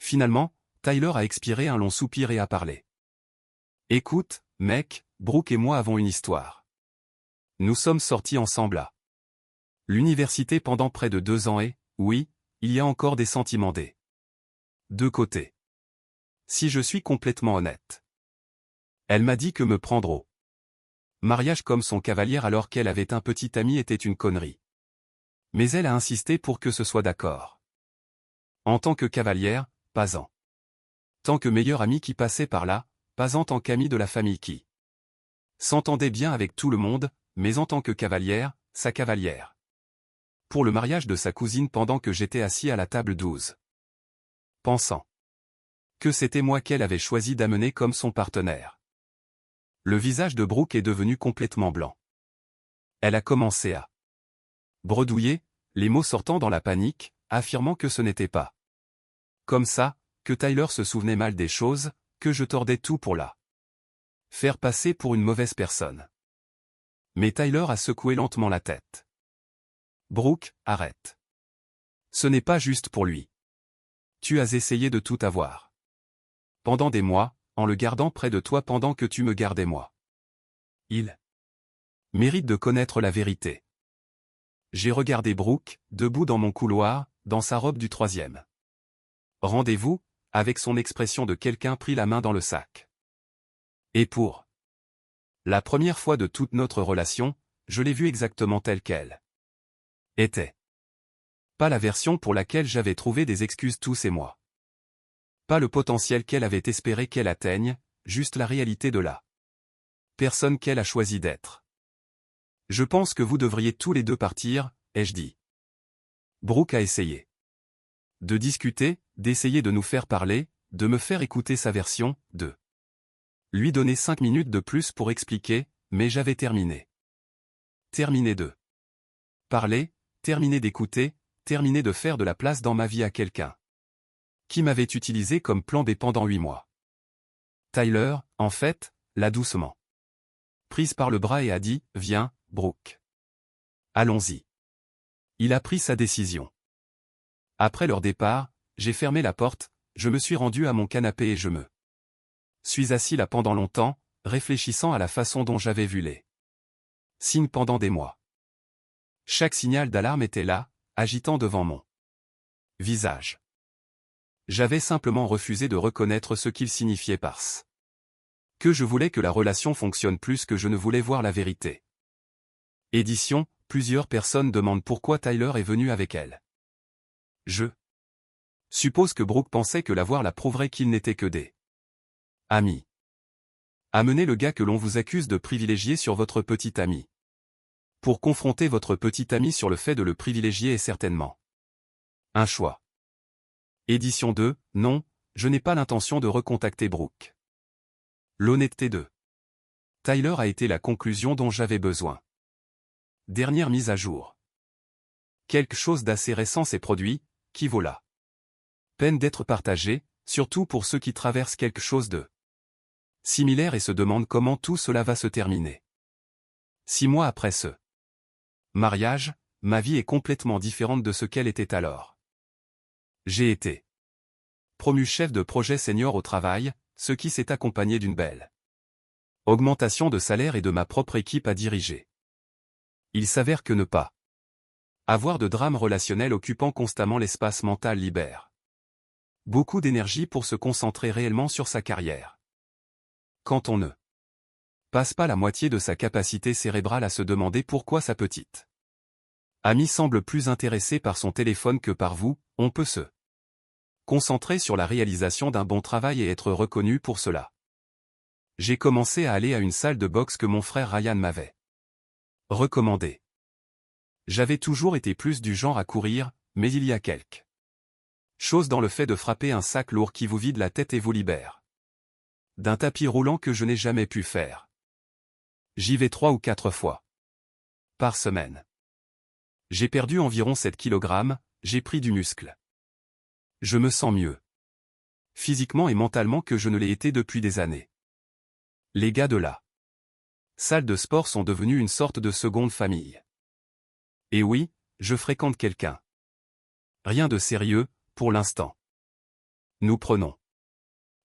Finalement, Tyler a expiré un long soupir et a parlé. Écoute, mec, Brooke et moi avons une histoire. Nous sommes sortis ensemble à l'université pendant près de 2 ans et, oui, il y a encore des sentiments des deux côtés. Si je suis complètement honnête. Elle m'a dit que me prendre au mariage comme son cavalière alors qu'elle avait un petit ami était une connerie. Mais elle a insisté pour que ce soit d'accord. En tant que cavalière, pas en tant que meilleur ami qui passait par là, pas en tant qu'ami de la famille qui s'entendait bien avec tout le monde, mais en tant que cavalière, sa cavalière. Pour le mariage de sa cousine pendant que j'étais assis à la table 12. Pensant que c'était moi qu'elle avait choisi d'amener comme son partenaire. Le visage de Brooke est devenu complètement blanc. Elle a commencé à bredouiller, les mots sortant dans la panique, affirmant que ce n'était pas comme ça, que Tyler se souvenait mal des choses, que je tordais tout pour la faire passer pour une mauvaise personne. Mais Tyler a secoué lentement la tête. Brooke, arrête. Ce n'est pas juste pour lui. Tu as essayé de tout avoir. Pendant des mois, en le gardant près de toi pendant que tu me gardais moi. Il mérite de connaître la vérité. J'ai regardé Brooke, debout dans mon couloir, dans sa robe du 3e rendez-vous, avec son expression de quelqu'un pris la main dans le sac. Et pour la première fois de toute notre relation, je l'ai vue exactement telle qu'elle était. Pas la version pour laquelle j'avais trouvé des excuses tous ces mois. Pas le potentiel qu'elle avait espéré qu'elle atteigne, juste la réalité de la personne qu'elle a choisi d'être. Je pense que vous devriez tous les deux partir, ai-je dit. Brooke a essayé de discuter, d'essayer de nous faire parler, de me faire écouter sa version, de lui donner 5 minutes de plus pour expliquer, mais j'avais terminé. Terminé de parler, terminé d'écouter, terminé de faire de la place dans ma vie à quelqu'un qui m'avait utilisé comme plan B pendant 8 mois. Tyler, en fait, l'a doucement prise par le bras et a dit, « Viens, Brooke. Allons-y. » Il a pris sa décision. Après leur départ, j'ai fermé la porte, je me suis rendu à mon canapé et je me suis assis là pendant longtemps, réfléchissant à la façon dont j'avais vu les signes pendant des mois. Chaque signal d'alarme était là, agitant devant mon visage. J'avais simplement refusé de reconnaître ce qu'il signifiait parce que je voulais que la relation fonctionne plus que je ne voulais voir la vérité. Édition, plusieurs personnes demandent pourquoi Tyler est venu avec elle. Je suppose que Brooke pensait que l'avoir la prouverait qu'ils n'étaient que des amis. Amenez le gars que l'on vous accuse de privilégier sur votre petit ami. Pour confronter votre petit ami sur le fait de le privilégier est certainement un choix. Édition 2, non, je n'ai pas l'intention de recontacter Brooke. L'honnêteté de Tyler a été la conclusion dont j'avais besoin. Dernière mise à jour. Quelque chose d'assez récent s'est produit, qui vaut la peine d'être partagé, surtout pour ceux qui traversent quelque chose de similaire et se demandent comment tout cela va se terminer. 6 mois après ce mariage, ma vie est complètement différente de ce qu'elle était alors. J'ai été promu chef de projet senior au travail, ce qui s'est accompagné d'une belle augmentation de salaire et de ma propre équipe à diriger. Il s'avère que ne pas avoir de drame relationnel occupant constamment l'espace mental libère beaucoup d'énergie pour se concentrer réellement sur sa carrière. Quand on ne passe pas la moitié de sa capacité cérébrale à se demander pourquoi sa petite amie semble plus intéressée par son téléphone que par vous, on peut se concentrer sur la réalisation d'un bon travail et être reconnu pour cela. J'ai commencé à aller à une salle de boxe que mon frère Ryan m'avait recommandée. J'avais toujours été plus du genre à courir, mais il y a quelque chose dans le fait de frapper un sac lourd qui vous vide la tête et vous libère d'un tapis roulant que je n'ai jamais pu faire. J'y vais 3 ou 4 fois par semaine. J'ai perdu environ 7 kg, j'ai pris du muscle. Je me sens mieux physiquement et mentalement que je ne l'ai été depuis des années. Les gars de la salle de sport sont devenus une sorte de seconde famille. Et oui, je fréquente quelqu'un. Rien de sérieux, pour l'instant. Nous prenons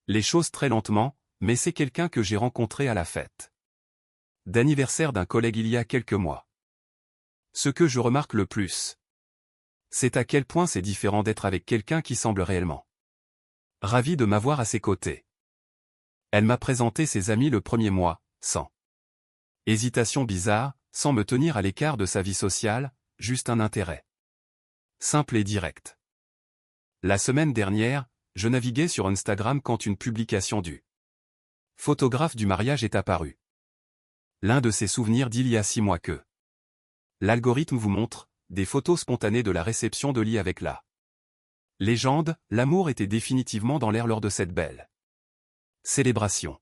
les choses très lentement, mais c'est quelqu'un que j'ai rencontré à la fête d'anniversaire d'un collègue il y a quelques mois. Ce que je remarque le plus, c'est à quel point c'est différent d'être avec quelqu'un qui semble réellement ravi de m'avoir à ses côtés. Elle m'a présenté ses amis le premier mois, sans hésitation bizarre, sans me tenir à l'écart de sa vie sociale, juste un intérêt simple et direct. La semaine dernière, je naviguais sur Instagram quand une publication du photographe du mariage est apparue. L'un de ses souvenirs d'il y a 6 mois que l'algorithme vous montre des photos spontanées de la réception de lit avec la légende, l'amour était définitivement dans l'air lors de cette belle célébration.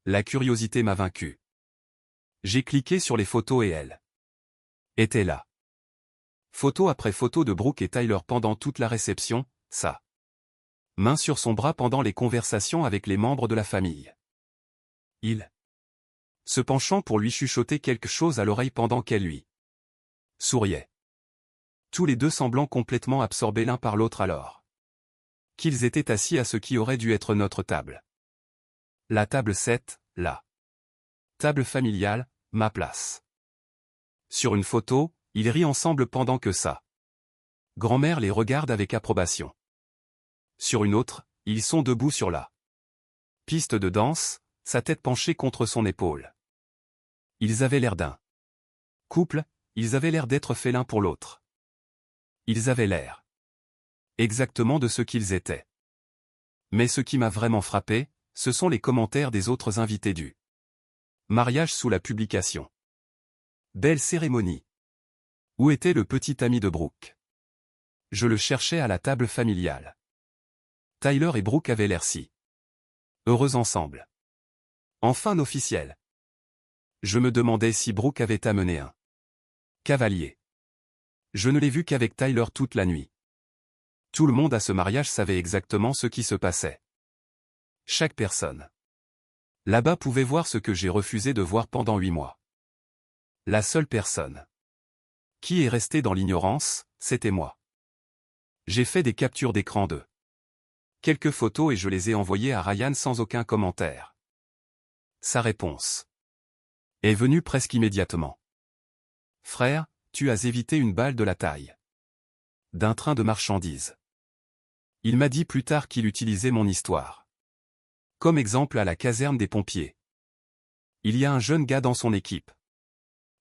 La curiosité m'a vaincu. J'ai cliqué sur les photos et elles étaient là. Photo après photo de Brooke et Tyler pendant toute la réception, sa main sur son bras pendant les conversations avec les membres de la famille. Il se penchant pour lui chuchoter quelque chose à l'oreille pendant qu'elle lui souriait. Tous les deux semblant complètement absorbés l'un par l'autre alors qu'ils étaient assis à ce qui aurait dû être notre table. La table 7, la table familiale, ma place. Sur une photo, ils rient ensemble pendant que sa grand-mère les regarde avec approbation. Sur une autre, ils sont debout sur la piste de danse, sa tête penchée contre son épaule. Ils avaient l'air d'un couple, ils avaient l'air d'être faits l'un pour l'autre. Ils avaient l'air exactement de ce qu'ils étaient. Mais ce qui m'a vraiment frappé, ce sont les commentaires des autres invités du mariage sous la publication. Belle cérémonie. Où était le petit ami de Brooke? Je le cherchais à la table familiale. Tyler et Brooke avaient l'air si heureux ensemble. Enfin officiel. Je me demandais si Brooke avait amené un cavalier. Je ne l'ai vu qu'avec Tyler toute la nuit. Tout le monde à ce mariage savait exactement ce qui se passait. Chaque personne là-bas pouvait voir ce que j'ai refusé de voir pendant 8 mois. La seule personne qui est restée dans l'ignorance, c'était moi. J'ai fait des captures d'écran de quelques photos et je les ai envoyées à Ryan sans aucun commentaire. Sa réponse est venue presque immédiatement. Frère, tu as évité une balle de la taille d'un train de marchandises. Il m'a dit plus tard qu'il utilisait mon histoire comme exemple à la caserne des pompiers. Il y a un jeune gars dans son équipe,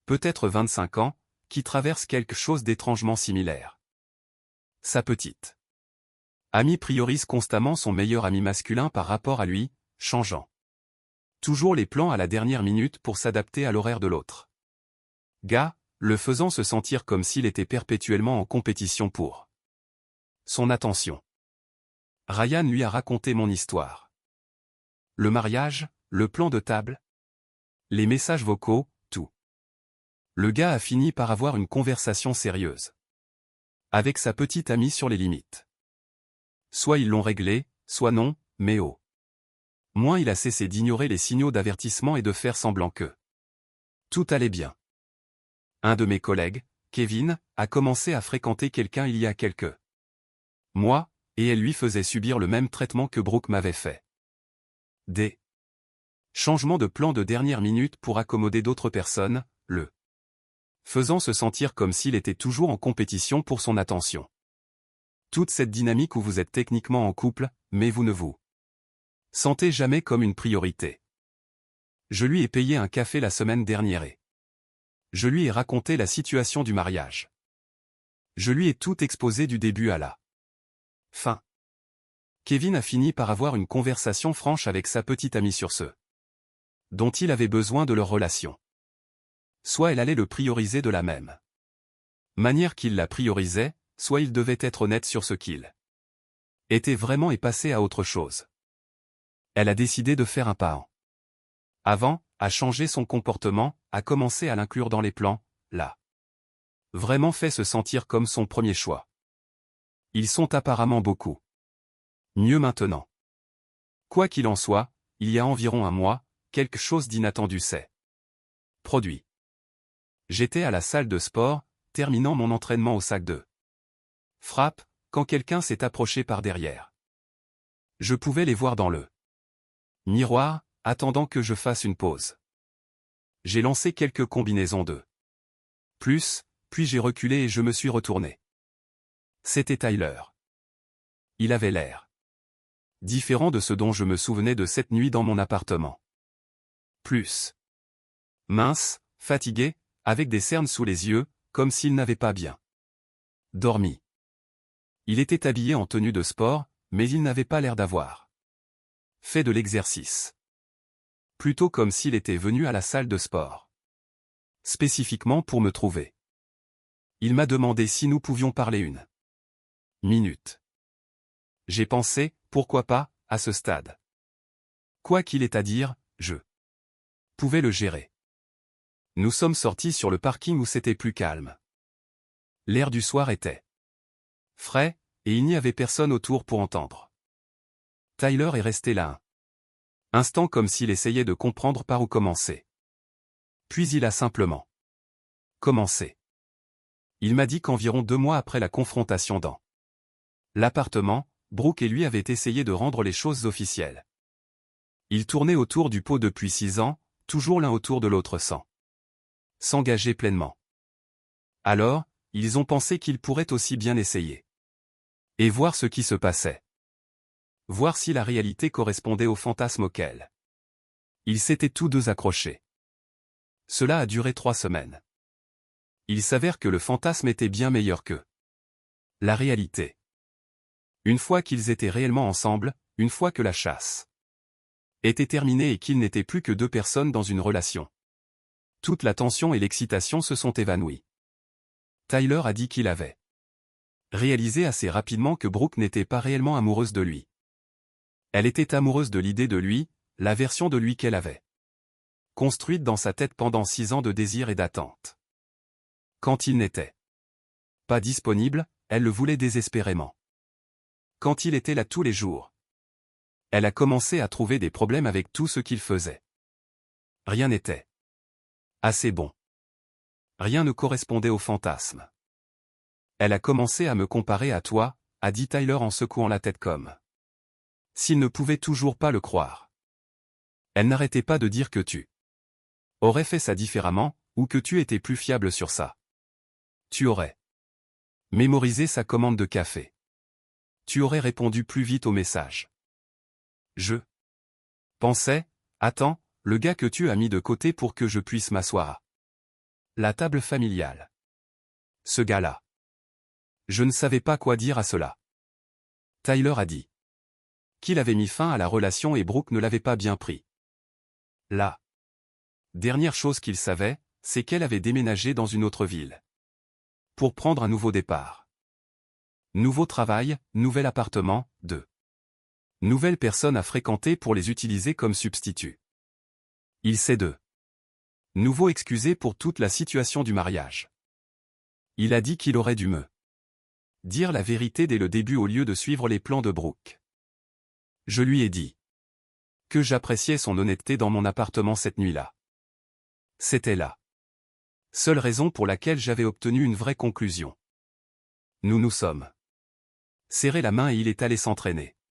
peut-être 25 ans, qui traverse quelque chose d'étrangement similaire. Sa petite amie priorise constamment son meilleur ami masculin par rapport à lui, changeant toujours les plans à la dernière minute pour s'adapter à l'horaire de l'autre gars, le faisant se sentir comme s'il était perpétuellement en compétition pour son attention. Ryan lui a raconté mon histoire. Le mariage, le plan de table. Les messages vocaux, tout. Le gars a fini par avoir une conversation sérieuse. Avec sa petite amie sur les limites. Soit ils l'ont réglé, soit non, mais oh. Moins il a cessé d'ignorer les signaux d'avertissement et de faire semblant que tout allait bien. Un de mes collègues, Kevin, a commencé à fréquenter quelqu'un il y a quelques mois, et elle lui faisait subir le même traitement que Brooke m'avait fait. Des changements de plan de dernière minute pour accommoder d'autres personnes, le faisant se sentir comme s'il était toujours en compétition pour son attention. Toute cette dynamique où vous êtes techniquement en couple, mais vous ne vous sentez jamais comme une priorité. Je lui ai payé un café la semaine dernière et je lui ai raconté la situation du mariage. Je lui ai tout exposé du début à la fin. Kevin a fini par avoir une conversation franche avec sa petite amie sur ce dont il avait besoin de leur relation. Soit elle allait le prioriser de la même manière qu'il la priorisait, soit il devait être honnête sur ce qu'il était vraiment et passer à autre chose. Elle a décidé de faire un pas en avant, a changé son comportement, a commencé à l'inclure dans les plans, l'a vraiment fait se sentir comme son premier choix. Ils sont apparemment beaucoup mieux maintenant. Quoi qu'il en soit, il y a environ un mois, quelque chose d'inattendu s'est produit. J'étais à la salle de sport, terminant mon entraînement au sac de frappe, quand quelqu'un s'est approché par derrière. Je pouvais les voir dans le miroir, attendant que je fasse une pause. J'ai lancé quelques combinaisons de plus, puis j'ai reculé et je me suis retourné. C'était Tyler. Il avait l'air différent de ce dont je me souvenais de cette nuit dans mon appartement. Plus mince, fatigué, avec des cernes sous les yeux, comme s'il n'avait pas bien dormi. Il était habillé en tenue de sport, mais il n'avait pas l'air d'avoir fait de l'exercice. Plutôt comme s'il était venu à la salle de sport spécifiquement pour me trouver. Il m'a demandé si nous pouvions parler une minute. J'ai pensé, pourquoi pas, à ce stade. Quoi qu'il ait à dire, je pouvais le gérer. Nous sommes sortis sur le parking où c'était plus calme. L'air du soir était frais, et il n'y avait personne autour pour entendre. Tyler est resté là un instant comme s'il essayait de comprendre par où commencer. Puis il a simplement commencé. Il m'a dit qu'environ 2 mois après la confrontation dans l'appartement, Brooke et lui avaient essayé de rendre les choses officielles. Ils tournaient autour du pot depuis 6 ans, toujours l'un autour de l'autre sans s'engager pleinement. Alors, ils ont pensé qu'ils pourraient aussi bien essayer. Et voir ce qui se passait. Voir si la réalité correspondait au fantasme auquel ils s'étaient tous deux accrochés. Cela a duré 3 semaines. Il s'avère que le fantasme était bien meilleur que la réalité. Une fois qu'ils étaient réellement ensemble, une fois que la chasse était terminée et qu'ils n'étaient plus que 2 personnes dans une relation, toute la tension et l'excitation se sont évanouies. Tyler a dit qu'il avait réalisé assez rapidement que Brooke n'était pas réellement amoureuse de lui. Elle était amoureuse de l'idée de lui, la version de lui qu'elle avait construite dans sa tête pendant 6 ans de désir et d'attente. Quand il n'était pas disponible, elle le voulait désespérément. Quand il était là tous les jours, elle a commencé à trouver des problèmes avec tout ce qu'il faisait. Rien n'était assez bon. Rien ne correspondait au fantasme. Elle a commencé à me comparer à toi, a dit Tyler en secouant la tête comme s'il ne pouvait toujours pas le croire. Elle n'arrêtait pas de dire que tu aurais fait ça différemment, ou que tu étais plus fiable sur ça. Tu aurais mémorisé sa commande de café. Tu aurais répondu plus vite aux messages. Je pensais, attends, le gars que tu as mis de côté pour que je puisse m'asseoir à la table familiale. Ce gars-là. Je ne savais pas quoi dire à cela. Tyler a dit qu'il avait mis fin à la relation et Brooke ne l'avait pas bien pris. La dernière chose qu'il savait, c'est qu'elle avait déménagé dans une autre ville pour prendre un nouveau départ. Nouveau travail, nouvel appartement, de nouvelles personnes à fréquenter pour les utiliser comme substitut. Il sait d'eux. Nouveau excusé pour toute la situation du mariage. Il a dit qu'il aurait dû me dire la vérité dès le début au lieu de suivre les plans de Brooke. Je lui ai dit que j'appréciais son honnêteté dans mon appartement cette nuit-là. C'était la seule raison pour laquelle j'avais obtenu une vraie conclusion. Nous nous sommes serré la main et il est allé s'entraîner.